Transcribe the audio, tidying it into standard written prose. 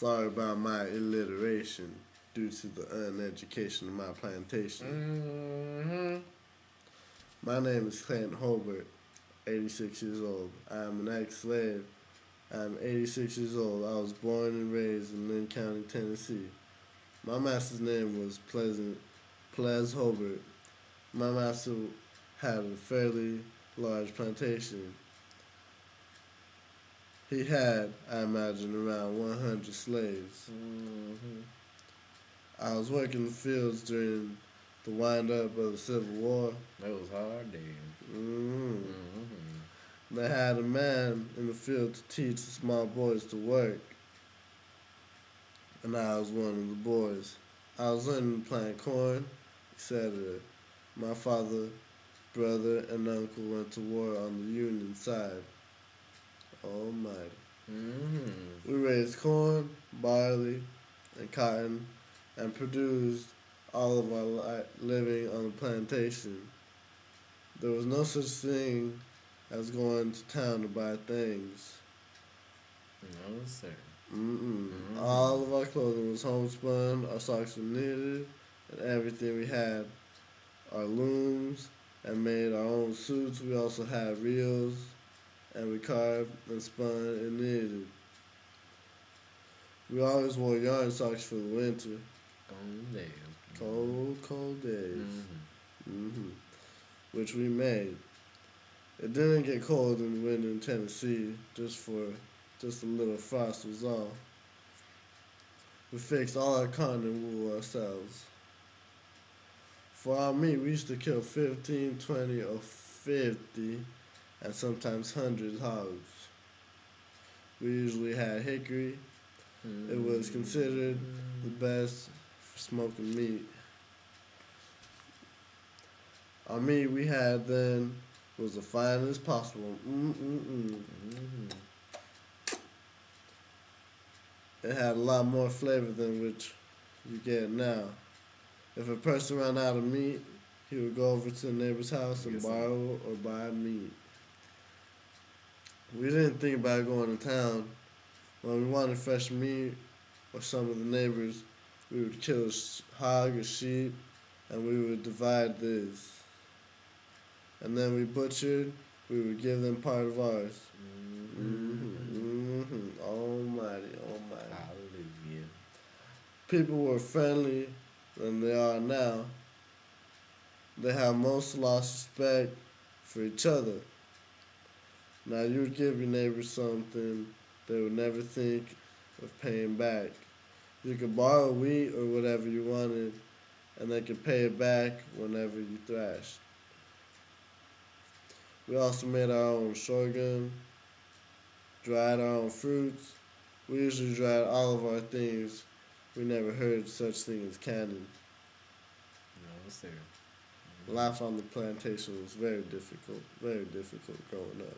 Sorry about my illiteration due to the uneducation of my plantation. My name is Clayton Holbert, 86 years old. I am an ex-slave. I am 86 years old. I was born and raised in Lynn County, Tennessee. My master's name was Ples Holbert. My master had a fairly large plantation. He had, I imagine, around 100 slaves. I was working in the fields during the wind-up of the Civil War. That was hard, damn. They had a man in the field to teach the small boys to work, and I was one of the boys. I was learning to plant corn, etc. My father, brother, and uncle went to war on the Union side. Almighty. We raised corn, barley, and cotton, and produced all of our living on the plantation. There was no such thing as going to town to buy things. No, sir. All of our clothing was homespun, our socks were knitted, and everything we had, our looms, and made our own suits. We also had reels, and we carved and spun and knitted. We always wore yarn socks for the winter. Cold days. Cold days. Which we made. It didn't get cold in the winter in Tennessee, just a little frost was all. We fixed all our cotton and wool ourselves. For our meat, we used to kill 15, 20, or 50, and sometimes hundreds hogs. We usually had hickory. It was considered the best for smoking meat. Our meat we had then was the finest possible. It had a lot more flavor than which you get now. If a person ran out of meat, he would go over to the neighbor's house and borrow or buy meat. We didn't think about going to town. When we wanted fresh meat or some of the neighbors, we would kill a hog or sheep, and we would divide this. And then we butchered, we would give them part of ours. Almighty. Hallelujah. People were friendly than they are now. They have most lost respect for each other. Now you would give your neighbors something they would never think of paying back. You could borrow wheat or whatever you wanted, and they could pay it back whenever you thrashed. We also made our own sorghum, dried our own fruits. We usually dried all of our things. We never heard such thing as canning. No, sir. Life on the plantation was very difficult growing up.